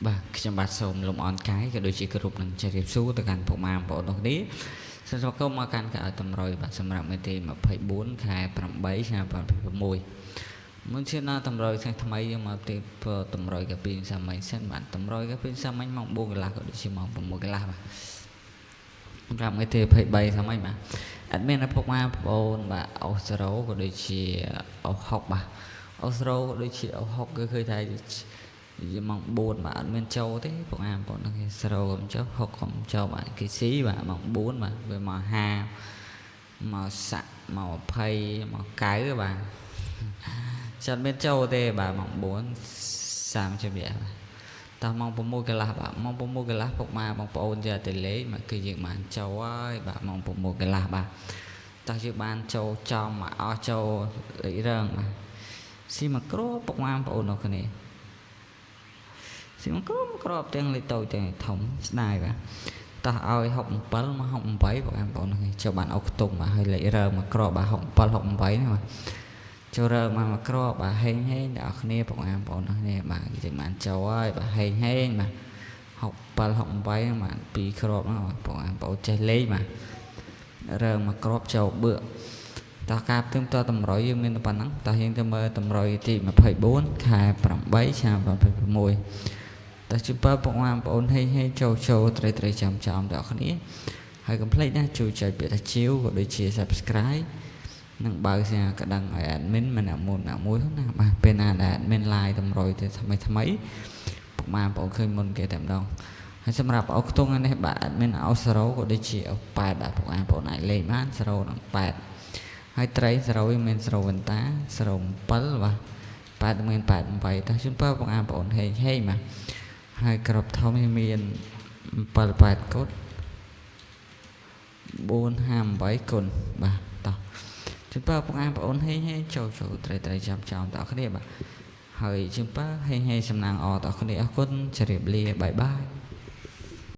Bàខ្ញុំបាទសូមលំអរកាយក៏ដូចជាគ្រប់នឹងជម្រាបសួរទៅកាន់ពុកម៉ែបងប្អូនទាំងនេះសូមស្វាគមន៍មកកាន់កៅអៅតម្រុយបាទសម្រាប់មេទី24ខែ8ឆ្នាំ2021មុនជាណាតម្រុយថ្ងៃថ្មីយើងមកទីតម្រុយកាពីសាមញ្ញសិនបាទតម្រុយកាពីសាមញ្ញម៉ោង4កន្លះក៏ដូចជាម៉ោង6កន្លះបាទសម្រាប់មេទី23សាមញ្ញបាទអត់មានឪពុកម៉ែបងប្អូនបាទអូសរ៉ូក៏ដូចជាអូហុកបាទអូសរ៉ូក៏ដូចជាអូហុកគឺឃើញថាម៉ោង4បាទអត់មានចូលទេបងអាបងហ្នឹងគេស្រោកុំចូលហុកកុំចូលបាទគេស៊ីបាទម៉ោង4បាទវាមក50មកសាក់មក20មក9បាទចាត់មានចូលទេបាទម៉ោង4 30បាទតោះម៉ោង6កន្លះបាទម៉ោង6កន្លះពុកម៉ែបងប្អូនយកទៅលេងមកគឺយើងបានចូលហើយបាទម៉ោង6កន្លះបាទតោះយើងបានចូលចំមកអស់ចូលលេខរឿងបាទស៊ីមកគ្របពុកម៉ែបងប្អូននោះគ្នាស៊ីមកគ្របទាំងលេខតូចទាំងធំស្ដាយបាទតោះឲ្យ67មក68បងប្អូននេះចូលបានអុកខ្ទង់បាទហើយលេខរើមកគ្របបាទ67 68នេះបាទចូលរើមកគ្របបាទហេងអ្នកនរគ្នាបងប្អូននេះបាទយើងបានចូលហើយបាទហេងបាទ67 68បាទពីរគ្របហ្នឹងបងប្អូនចេះលេខបាទរើមកគ្របចូលបឿតោះការផ្ទឹមតតម្រុយយើងមានតែប៉ុណ្ណឹងតោះយើងទៅមើលតម្រុយទី24ខែ8ឆ្នាំ2021តើជូនបងប្អូនហេចូលត្រីចាំដល់គ្នាហើយកុំភ្លេចណាជួយចុចពាក្យថាជាវក៏ដូចជា Subscribe និងបើកសញ្ញាកណ្ដឹងឲ្យ admin មិនអាមួយណាបាទពេលណាដែល admin live តម្រុយទៅថ្មីពុកម៉ែបងប្អូនឃើញមុនគេតែម្ដងហើយសម្រាប់អុកខ្ទង់នេះបាទ admin អោ0ក៏ដូចជាអុក8បាទពុកម៉ែបងប្អូនអាចលេខបាន0និង8ហើយត្រី0មាន0វិនតា07បាទ8មាន88តើជូនបងប្អូនហេងបាទហើយក្របធំមាន78កុដ458គុណបាទតោះជូនបងប្អូនហេងចូលត្រីចាំដល់គ្នាបាទហើយជូនបងហេងសំណាងអរដល់គ្នាអរគុណជម្រាបលាបាយបាយ